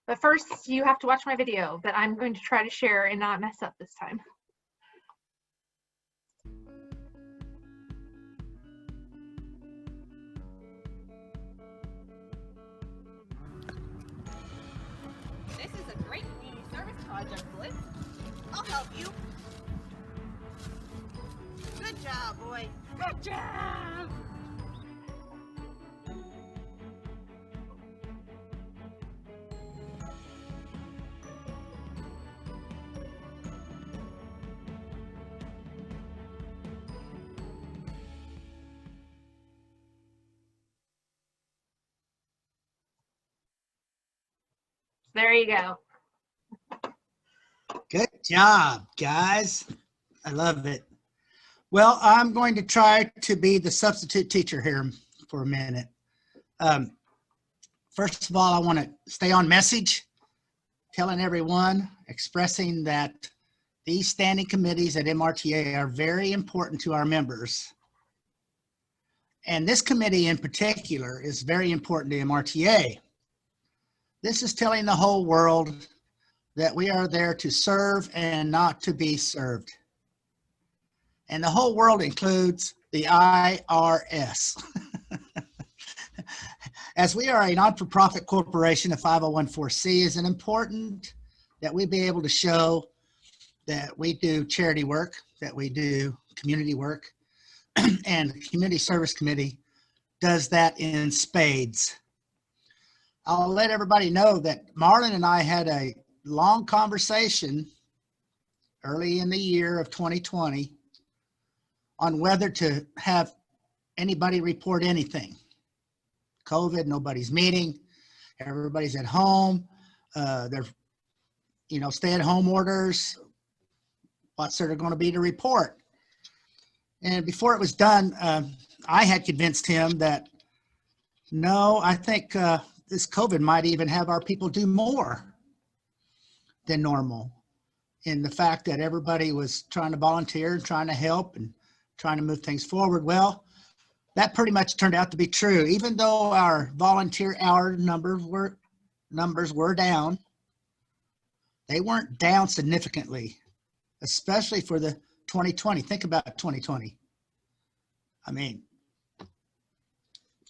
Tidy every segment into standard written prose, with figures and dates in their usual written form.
But first, you have to watch my video that I'm going to try to share and not mess up this time. This is a great community service project, Blitz. I'll help you. Good job, boy. Good job! There you go. Good job, guys. I love it. Well, I'm going to try to be the substitute teacher here for a minute. First of all, I want to stay on message, telling everyone, expressing that these standing committees at MRTA are very important to our members. And this committee in particular is very important to MRTA. This is telling the whole world that we are there to serve and not to be served. And the whole world includes the IRS. As we are a not-for-profit corporation, a 501(c), is it important that we be able to show that we do charity work, that we do community work, and the Community Service Committee does that in spades. I'll let everybody know that Marlon and I had a long conversation early in the year of 2020 on whether to have anybody report anything. COVID, nobody's meeting, everybody's at home, they're, stay-at-home orders, what's there going to be to report? And before it was done, I had convinced him that, no, I think this COVID might even have our people do more than normal, in the fact that everybody was trying to volunteer, trying to help, and trying to move things forward. Well, that pretty much turned out to be true. Even though our volunteer hour numbers were down, they weren't down significantly, especially for the 2020. Think about 2020. I mean,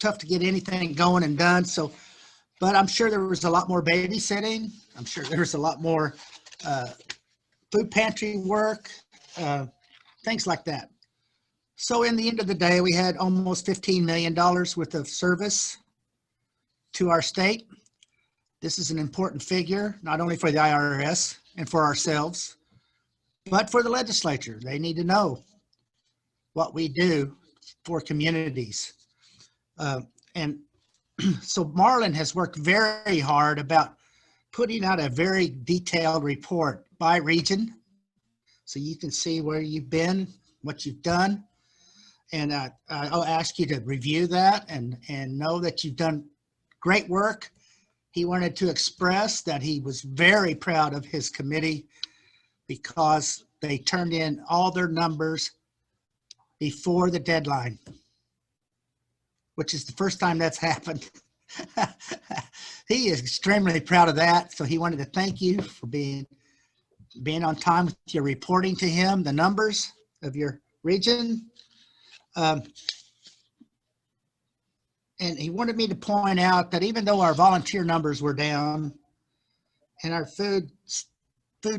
tough to get anything going and done. So, but I'm sure there was a lot more babysitting. I'm sure there was a lot more food pantry work, things like that. So in the end of the day, we had almost $15 million worth of service to our state. This is an important figure, not only for the IRS and for ourselves, but for the legislature. They need to know what we do for communities. And so Marlon has worked very hard about putting out a very detailed report by region, so you can see where you've been, what you've done. And I'll ask you to review that and know that you've done great work. He wanted to express that he was very proud of his committee because they turned in all their numbers before the deadline, which is the first time that's happened. He is extremely proud of that. So he wanted to thank you for being on time with your reporting to him, the numbers of your region. And he wanted me to point out that even though our volunteer numbers were down and our food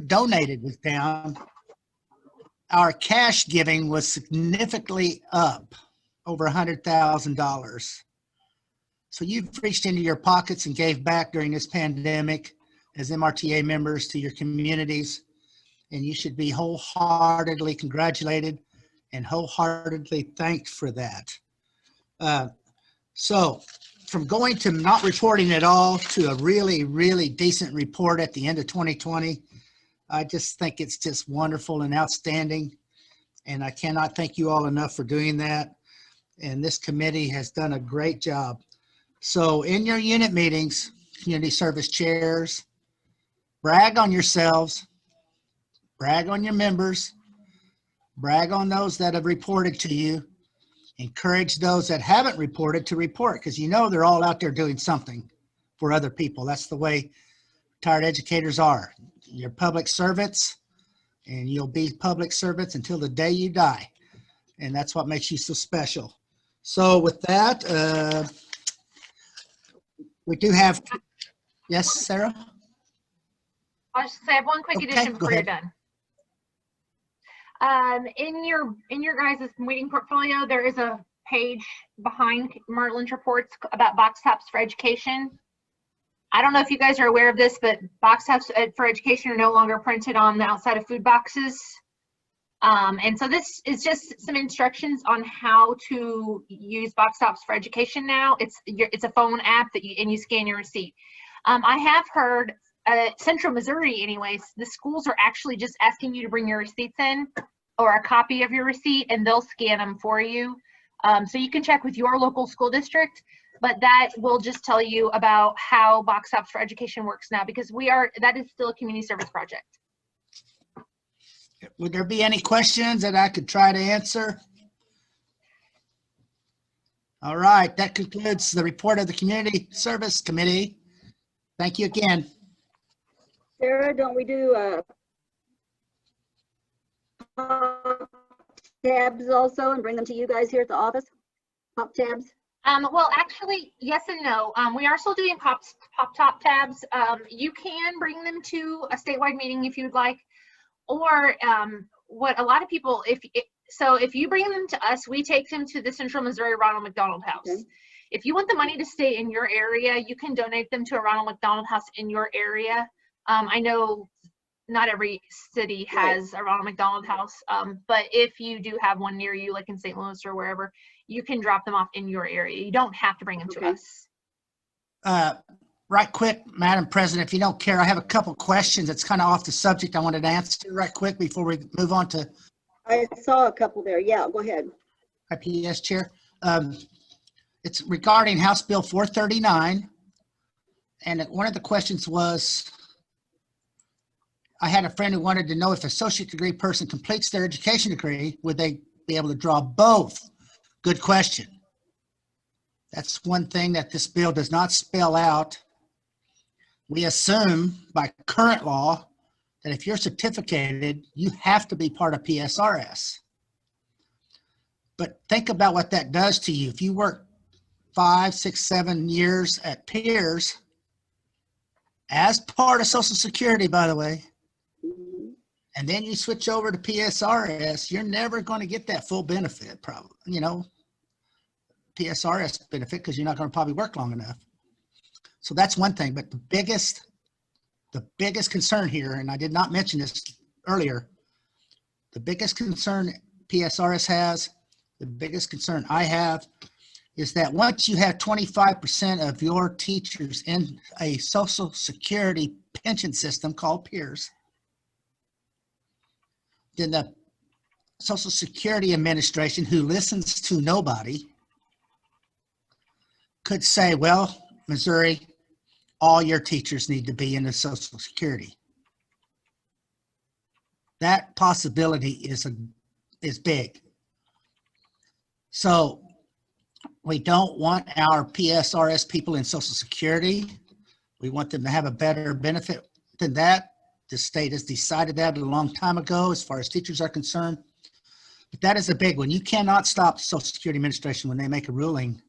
donated was down, our cash giving was significantly up, over $100,000. So you've reached into your pockets and gave back during this pandemic as MRTA members to your communities, and you should be wholeheartedly congratulated and wholeheartedly thanked for that. So from going to not reporting at all to a really, really decent report at the end of 2020, I just think it's just wonderful and outstanding. And I cannot thank you all enough for doing that. And this committee has done a great job. So in your unit meetings, community service chairs, brag on yourselves, brag on your members, brag on those that have reported to you, encourage those that haven't reported to report, because you know they're all out there doing something for other people. That's the way retired educators are. You're public servants, and you'll be public servants until the day you die. And that's what makes you so special. So with that, we do have, yes, Sarah? I'll just say I have one quick Okay, addition go before you're ahead. done. In your guys' meeting portfolio, there is a page behind Martlin's reports about box tops for education. I don't know if you guys are aware of this, but box tops for education are no longer printed on the outside of food boxes. And so this is just some instructions on how to use box tops for education now. It's a phone app that you scan your receipt. I have heard Central Missouri anyways, the schools are actually just asking you to bring your receipts in or a copy of your receipt, and they'll scan them for you. So you can check with your local school district, but that will just tell you about how box tops for education works now, because that is still a community service project. Would there be any questions that I could try to answer? All right, that concludes the report of the Community Service Committee. Thank you again. Sarah, don't we do tabs also and bring them to you guys here at the office? Pop tabs? Well, actually, yes and no. We are still doing pop top tabs. You can bring them to a statewide meeting if you'd like, or what a lot of people, if you bring them to us, we take them to the Central Missouri Ronald McDonald House. Okay. If you want the money to stay in your area, you can donate them to a Ronald McDonald House in your area. I know not every city has a Ronald McDonald House, but if you do have one near you, like in St. Louis or wherever, you can drop them off in your area. You don't have to bring them to us. Right quick, Madam President, if you don't care, I have a couple questions. It's kind of off the subject I wanted to answer right quick before we move on to I saw a couple there. Yeah, go ahead. IPS Chair. It's regarding House Bill 439. And one of the questions was, I had a friend who wanted to know if an associate degree person completes their education degree, would they be able to draw both? Good question. That's one thing that this bill does not spell out. We assume by current law that if you're certificated, you have to be part of PSRS. But think about what that does to you. If you work 5, 6, 7 years at Peers, as part of Social Security, by the way, and then you switch over to PSRS, you're never going to get that full benefit, probably, PSRS benefit, because you're not going to probably work long enough. So that's one thing. But the biggest concern here, and I did not mention this earlier, the biggest concern PSRS has, the biggest concern I have, is that once you have 25% of your teachers in a Social Security pension system called Peers, then the Social Security Administration, who listens to nobody, could say, well, Missouri, all your teachers need to be in the Social Security. That possibility is big. So we don't want our PSRS people in Social Security. We want them to have a better benefit than that. The state has decided that a long time ago as far as teachers are concerned. But that is a big one. You cannot stop the Social Security Administration when they make a ruling.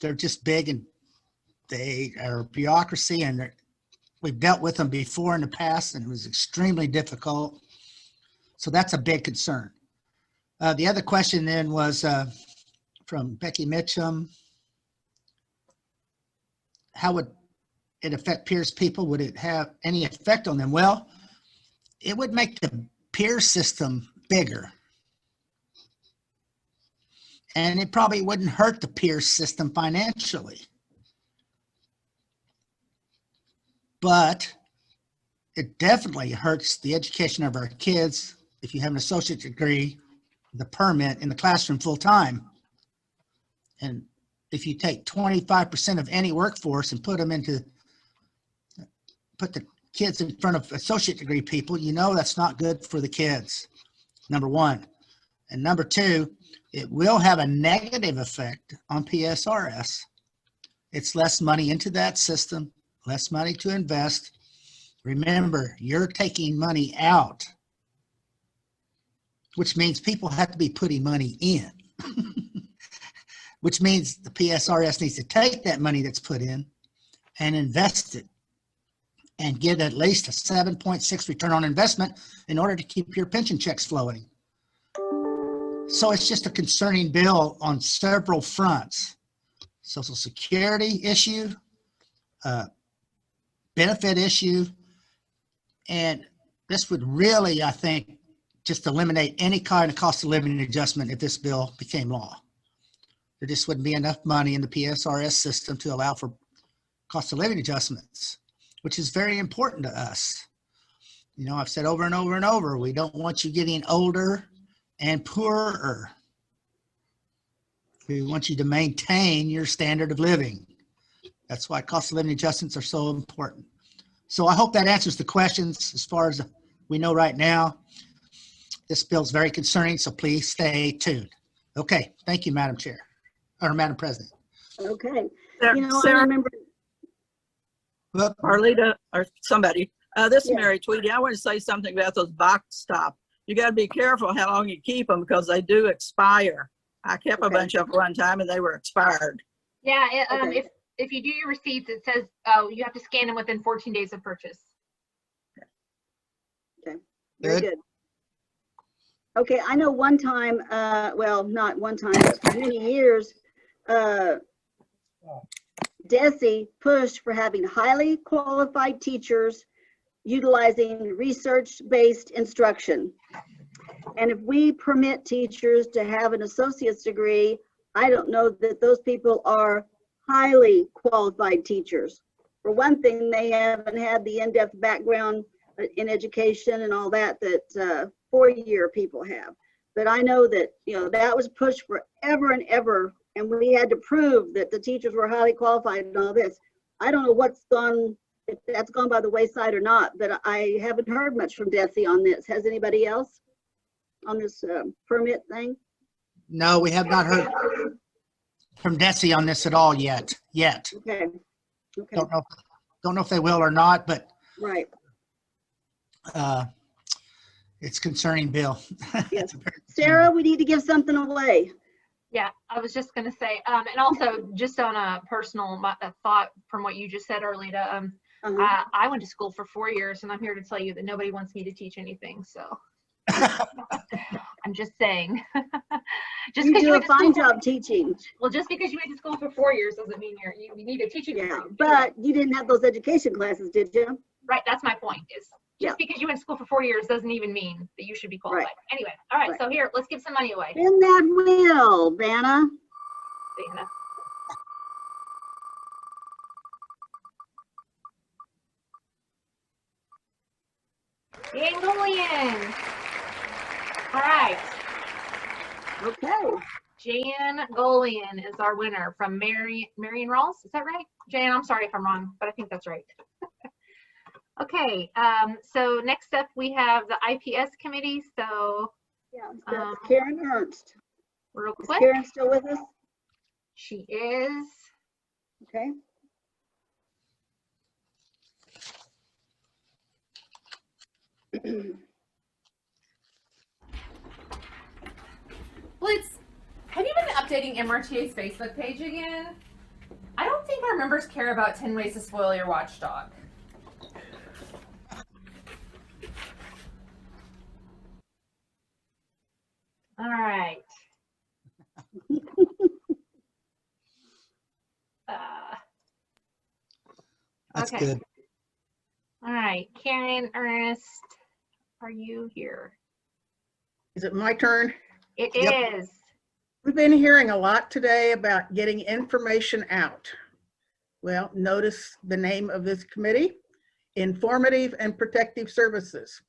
They're just big, and they are bureaucracy, and we've dealt with them before in the past, and it was extremely difficult. So that's a big concern. The other question then was from Becky Mitchum. How would it affect Peers people? Would it have any effect on them? Well, it would make the peer system bigger. And it probably wouldn't hurt the peer system financially. But it definitely hurts the education of our kids if you have an associate degree, the permit in the classroom full time. And if you take 25% of any workforce and put the kids in front of associate degree people, that's not good for the kids, number one. And number two, it will have a negative effect on PSRS It's less money into that system, less money to invest. Remember, you're taking money out, which means people have to be putting money in, which means the PSRS needs to take that money that's put in and invest it and get at least a 7.6 return on investment in order to keep your pension checks flowing. So it's just a concerning bill on several fronts. Social Security issue, benefit issue, and this would really, I think, just eliminate any kind of cost of living adjustment if this bill became law. There just wouldn't be enough money in the PSRS system to allow for cost of living adjustments, which is very important to us. You know, I've said over and over and over, we don't want you getting older and poorer. We want you to maintain your standard of living. That's why cost of living adjustments are so important. So I hope that answers the questions as far as we know right now. This bill is very concerning, so please stay tuned. Okay, thank you, Madam Chair, or Madam President. Okay. Sarah, You know, I Sarah, remember, Look, Arlita, or somebody. This is Yeah. Mary Tweedy. I want to say something about those box stop. You got to be careful how long you keep them because they do expire. I kept a Okay. bunch of one time and they were expired. Yeah, Okay. if you do your receipts, it says, oh, you have to scan them within 14 days of purchase. very Good. good. Okay, I know one time, well, not one time, but for many years, DESE pushed for having highly qualified teachers utilizing research-based instruction. And if we permit teachers to have an associate's degree, I don't know that those people are highly qualified teachers. For one thing, they haven't had the in-depth background in education and all that that four-year people have. But I know that, you know, that was pushed forever and ever, and we had to prove that the teachers were highly qualified and all this. I don't know what's gone, if that's gone by the wayside or not, but I haven't heard much from DESE on this. Has anybody else on this permit thing? no, we have not heard from DESE on this at all yet. Okay, okay, Don't know if they will or not, but right. it's concerning bill. Yes. Sarah, we need to give something away. Yeah, I was just gonna say, and also just on a personal thought from what you just said, Arlita, I went to school for 4 years and I'm here to tell you that nobody wants me to teach anything, so. I'm just saying. Just You 'cause do a went to school fine for- job teaching. Well, just because you went to school for 4 years doesn't mean you need a teaching Yeah, degree. but you didn't have those education classes, did you? Right, that's my point, is Yeah. just because you went to school for 4 years doesn't even mean that you should be qualified. Anyway, all right, Right. so here, let's give some money away. In that wheel, Vanna. Dana. Angolian. All right, Okay. Jan Golian is our winner from Marion Rawls. Is that right? Jan, I'm sorry if I'm wrong, but I think that's right. Okay, so next up we have the IPS committee. So Yeah, that's Karen Ernst. real Is quick, Karen still with us? she is. Okay. Blitz, have you been updating MRTA's Facebook page again? I don't think our members care about 10 ways to spoil your watchdog. All right. That's Okay. good. All right, Karen Ernest, are you here? Is it my turn? It Yep. is. We've been hearing a lot today about getting information out. Well, notice the name of this committee, Informative and Protective Services.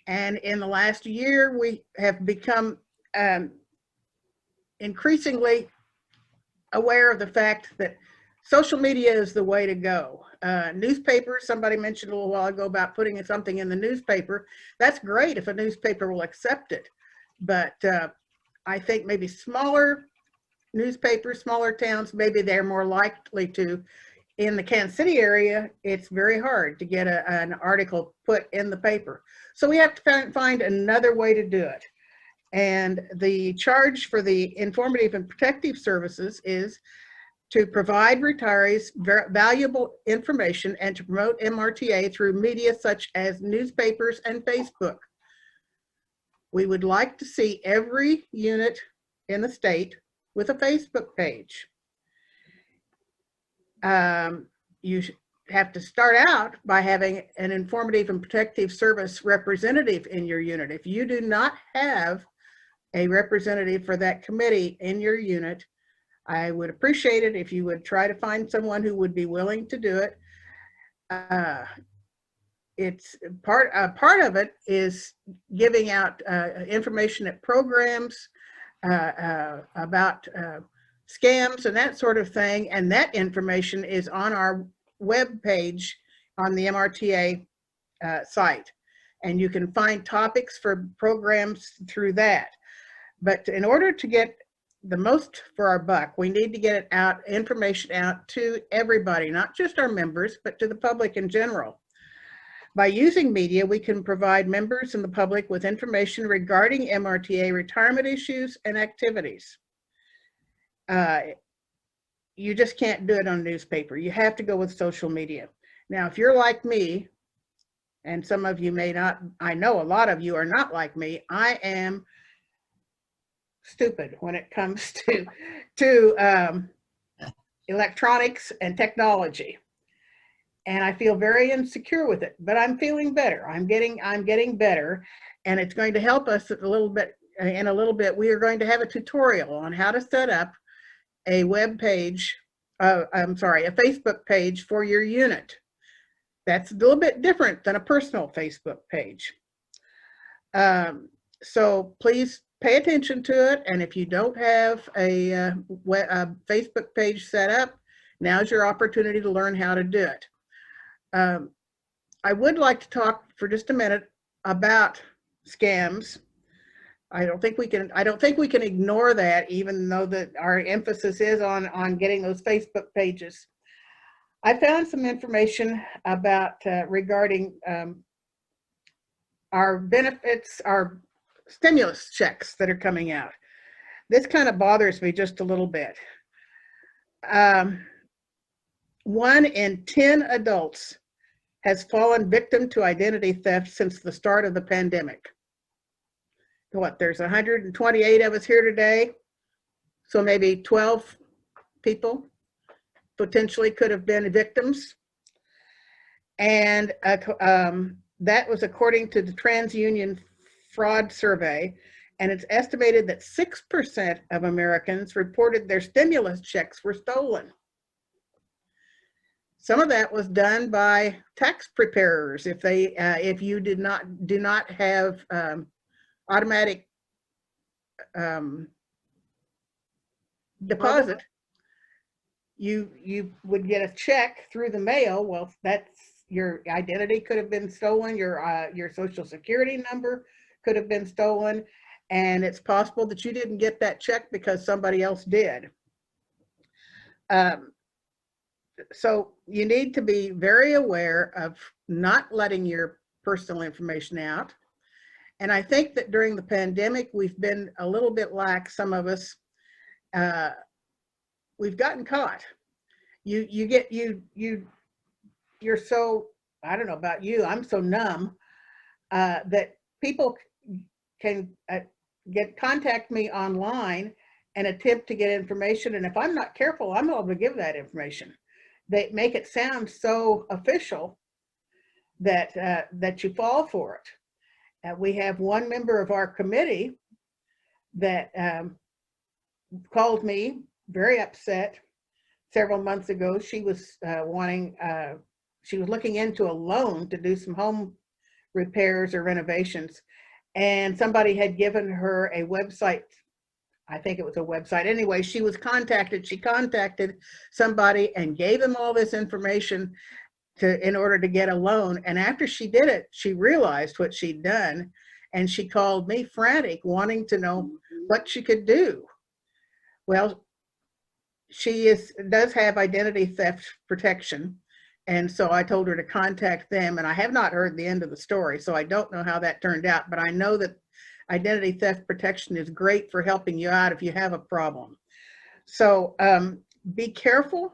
And in the last year, we have become increasingly aware of the fact that social media is the way to go. Newspapers, somebody mentioned a little while ago about putting something in the newspaper. That's great if a newspaper will accept it. But I think maybe smaller newspapers, smaller towns, maybe they're more likely to. In the Kansas City area, it's very hard to get an article put in the paper. So we have to find another way to do it. And the charge for the informative and protective services is to provide retirees valuable information and to promote MRTA through media such as newspapers and Facebook. We would like to see every unit in the state with a Facebook page. You have to start out by having an informative and protective service representative in your unit. If you do not have a representative for that committee in your unit, I would appreciate it if you would try to find someone who would be willing to do it. It's part of it is giving out information at programs about scams and that sort of thing, and that information is on our web page on the MRTA site, and you can find topics for programs through that. But in order to get the most for our buck, we need to get it out, information out to everybody, not just our members, but to the public in general. By using media, we can provide members and the public with information regarding MRTA retirement issues and activities. You just can't do it on newspaper. You have to go with social media. Now, if you're like me, and some of you may not, I know a lot of you are not like me, I am stupid when it comes to electronics and technology. And I feel very insecure with it, but I'm feeling better. I'm getting better, and it's going to help us a little bit. In a little bit, we are going to have a tutorial on how to set up a web page, a Facebook page for your unit. That's a little bit different than a personal Facebook page. So please pay attention to it. And if you don't have a Facebook page set up, now's your opportunity to learn how to do it. I would like to talk for just a minute about scams. I don't think we can ignore that, even though that our emphasis is on getting those Facebook pages. I found some information about regarding our benefits, our stimulus checks that are coming out. This kind of bothers me just a little bit. 1 in 10 adults has fallen victim to identity theft since the start of the pandemic. What, there's 128 of us here today, so maybe 12 people potentially could have been victims. And that was according to the TransUnion Fraud Survey, and it's estimated that 6% of Americans reported their stimulus checks were stolen. Some of that was done by tax preparers. If you do not have automatic deposit, you would get a check through the mail. Well, that's your identity could have been stolen. Your social security number could have been stolen, and it's possible that you didn't get that check because somebody else did. So you need to be very aware of not letting your personal information out. And I think that during the pandemic, we've been a little bit lax, some of us. We've gotten caught. You're so, I don't know about you, I'm so numb that people can contact me online and attempt to get information. And if I'm not careful, I'm able to give that information. They make it sound so official that that you fall for it. We have one member of our committee that called me very upset several months ago. She was she was looking into a loan to do some home repairs or renovations, and somebody had given her a website. I think it was a website. Anyway, she was contacted. She contacted somebody and gave them all this information in order to get a loan. And after she did it, she realized what she'd done, and she called me frantic, wanting to know what she could do. Well, does have identity theft protection. And so I told her to contact them, and I have not heard the end of the story, so I don't know how that turned out, but I know that identity theft protection is great for helping you out if you have a problem. So be careful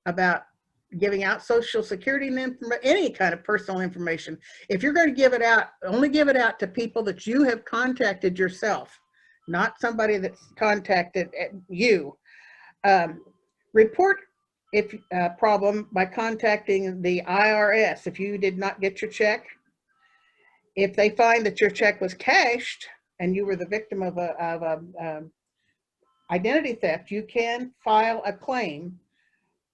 about giving out social security and any kind of personal information. If you're going to give it out, only give it out to people that you have contacted yourself, not somebody that's contacted you. Report if problem by contacting the IRS if you did not get your check. If they find that your check was cashed and you were the victim of identity theft, you can file a claim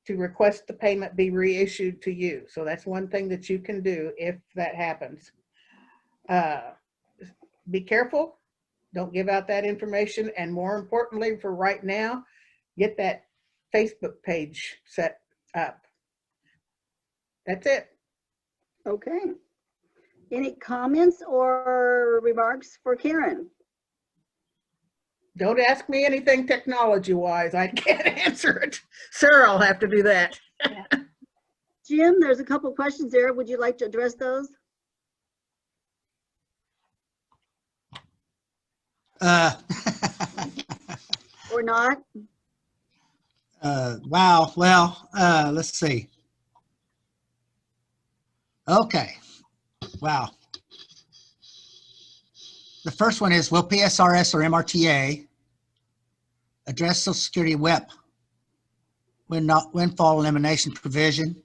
to request the payment be reissued to you. So that's one thing that you can do if that happens. Be careful, don't give out that information, and more importantly for right now, get that Facebook page set up. That's it. Okay. Any comments or remarks for Karen? Don't ask me anything technology-wise. I can't answer it. Sarah will have to do that. Jim, there's a couple questions there. Would you like to address those? Or not? Wow. Well, let's see. Okay. Wow. The first one is, will PSRS or MRTA address Social Security WEP windfall elimination provision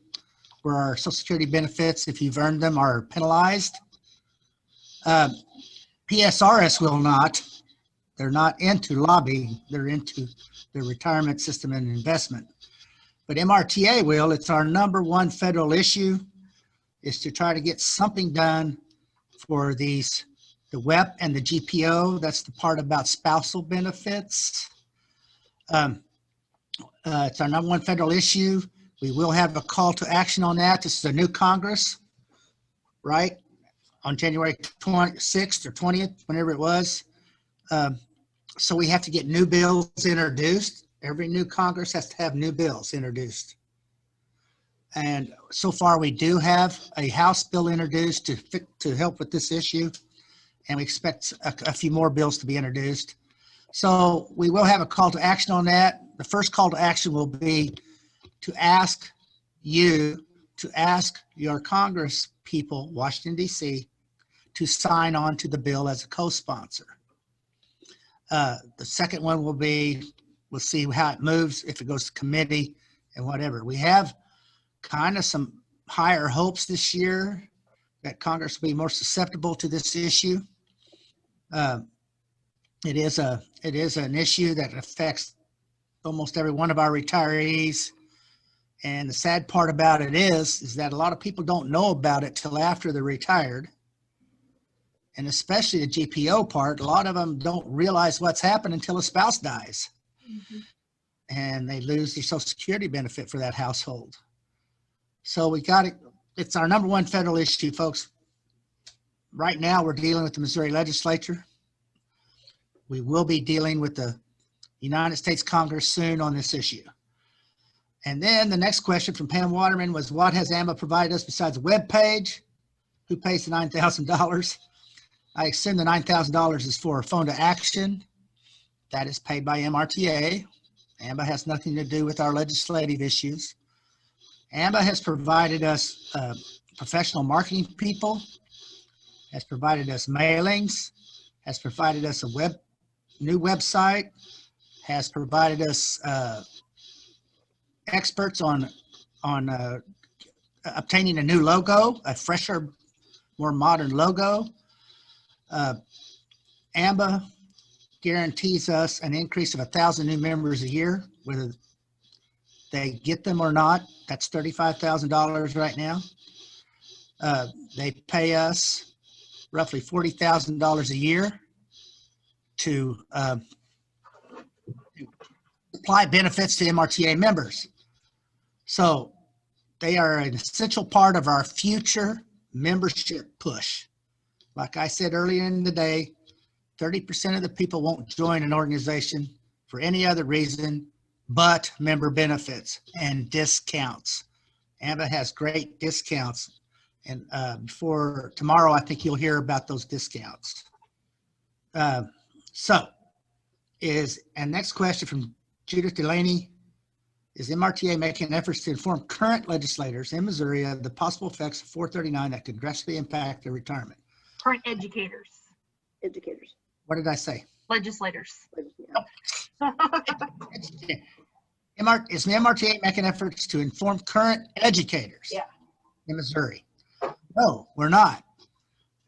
where our Social Security benefits, if you've earned them, are penalized? PSRS will not. They're not into lobbying. They're into the retirement system and investment. But MRTA will. It's our #1 federal issue, is to try to get something done for these, the WEP and the GPO. That's the part about spousal benefits. It's our #1 federal issue. We will have a call to action on that. This is a new Congress, right? On January 26th or 20th, whenever it was. So we have to get new bills introduced. Every new Congress has to have new bills introduced. And so far we do have a House bill introduced to help with this issue. And we expect a few more bills to be introduced. So we will have a call to action on that. The first call to action will be to ask you, to ask your Congress people, Washington, D.C., to sign on to the bill as a co-sponsor. The second one will be, we'll see how it moves, if it goes to committee and whatever. We have kind of some higher hopes this year that Congress will be more susceptible to this issue. It is an issue that affects almost every one of our retirees. And the sad part about it is that a lot of people don't know about it till after they're retired. And especially the GPO part, a lot of them don't realize what's happened until a spouse dies. Mm-hmm. And they lose their Social Security benefit for that household. So we got it. It's our #1 federal issue, folks. Right now, we're dealing with the Missouri legislature. We will be dealing with the United States Congress soon on this issue. And then the next question from Pam Waterman was, what has AMBA provided us besides a web page? Who pays the $9,000? I assume the $9,000 is for phone to action. That is paid by MRTA. AMBA has nothing to do with our legislative issues. AMBA has provided us professional marketing people, has provided us mailings, has provided us a new website, has provided us experts on obtaining a new logo, a fresher, more modern logo. AMBA guarantees us an increase of 1,000 new members a year, whether they get them or not. That's $35,000 right now. They pay us roughly $40,000 a year to apply benefits to MRTA members. So they are an essential part of our future membership push. Like I said earlier in the day, 30% of the people won't join an organization for any other reason but member benefits and discounts. AMBA has great discounts. And before tomorrow, I think you'll hear about those discounts. And next question from Judith Delaney. Is MRTA making efforts to inform current legislators in Missouri of the possible effects of 439 that could drastically impact their retirement? Current educators, Educators. What did I say? legislators. Is the MRTA making efforts to inform current educators Yeah. in Missouri? No, we're not.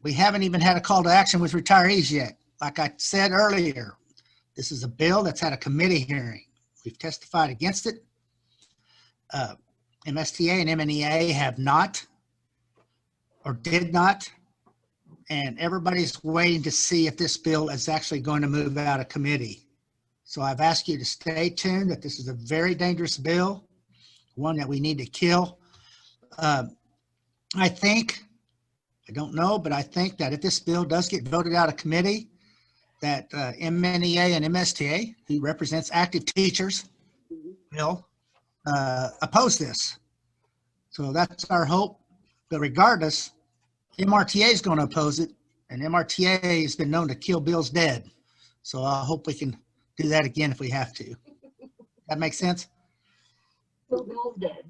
We haven't even had a call to action with retirees yet. Like I said earlier, this is a bill that's had a committee hearing. We've testified against it. MSTA and MNEA have not or did not. And everybody's waiting to see if this bill is actually going to move out of committee. So I've asked you to stay tuned, that this is a very dangerous bill, one that we need to kill. I don't know, but I think that if this bill does get voted out of committee, that MNEA and MSTA, who represents active teachers, will oppose this. So that's our hope. But regardless, MRTA is going to oppose it, and MRTA has been known to kill bills dead. So I hope we can do that again if we have to. That makes sense? Bill Bill's dead.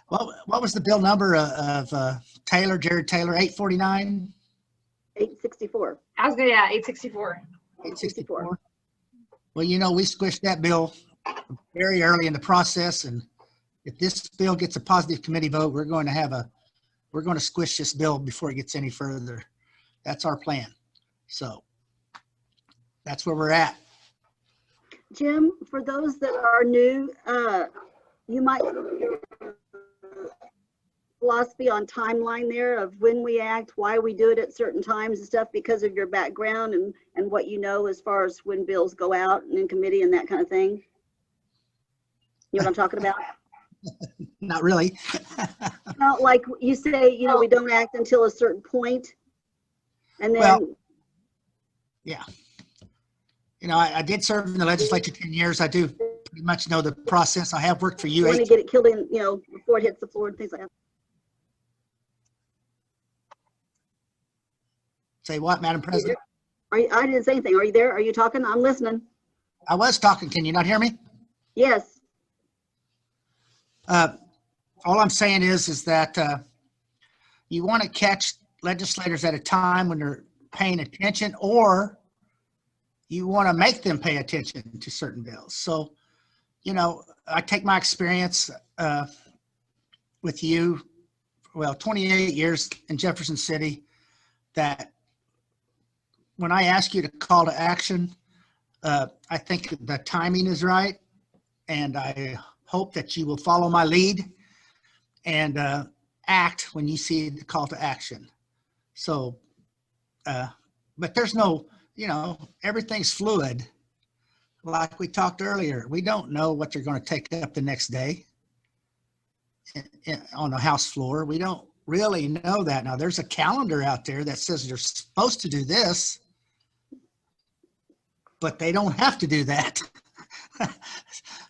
What was the bill number of Jared Taylor, 849? 864. I was gonna, yeah, 864. 864. Well, you know, we squished that bill very early in the process, and if this bill gets a positive committee vote, we're going to squish this bill before it gets any further. That's our plan. So that's where we're at. Jim, for those that are new, you might philosophy on timeline there of when we act, why we do it at certain times and stuff because of your background and what you know as far as when bills go out and in committee and that kind of thing. You know what I'm talking about? Not really. Well, like you say, you know, we don't act until a certain point, and then. Well, yeah. You know, I did serve in the legislature 10 years. I do pretty much know the process. I have worked for you. You want to get it killed in, you know, before it hits the floor and things like that. Say what, Madam President? I didn't say anything. Are you there? Are you talking? I'm listening. I was talking. Can you not hear me? Yes. All I'm saying is that you want to catch legislators at a time when they're paying attention, or you want to make them pay attention to certain bills. So, you know, I take my experience with you, well, 28 years in Jefferson City, that when I ask you to call to action, I think the timing is right, and I hope that you will follow my lead and act when you see the call to action. So, but there's no, you know, everything's fluid. Like we talked earlier, we don't know what you're going to take up the next day on the House floor. We don't really know that. Now, there's a calendar out there that says you're supposed to do this, but they don't have to do that.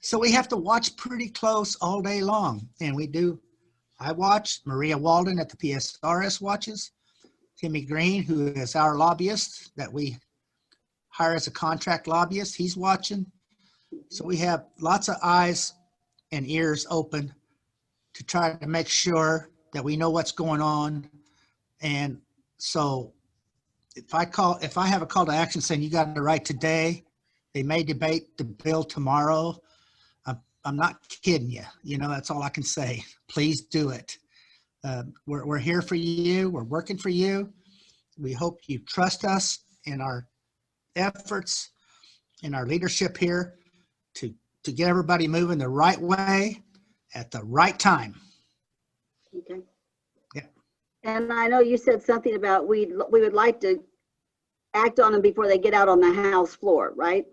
So we have to watch pretty close all day long. And we do. I watch. Maria Walden at the PSRS watches. Timmy Green, who is our lobbyist that we hire as a contract lobbyist, he's watching. So we have lots of eyes and ears open to try to make sure that we know what's going on. And so if I have a call to action saying you got to write today, they may debate the bill tomorrow. I'm not kidding you. You know, that's all I can say. Please do it. We're here for you. We're working for you. We hope you trust us in our efforts, in our leadership here to get everybody moving the right way at the right time. Okay. Yeah. And I know you said something about we would like to act on them before they get out on the House floor, right?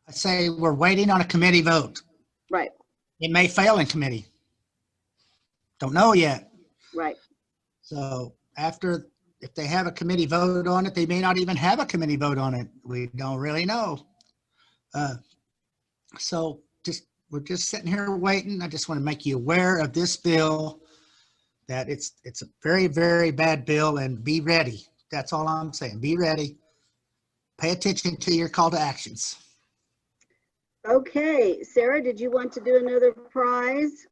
I say we're waiting on a committee vote. Right. It may fail in committee. Don't know yet. Right. So after if they have a committee vote on it, they may not even have a committee vote on it. We don't really know. So we're just sitting here waiting. I just want to make you aware of this bill, that it's a very, very bad bill, and be ready. That's all I'm saying. Be ready. Pay attention to your call to actions. Okay, Sarah, did you want to do another prize?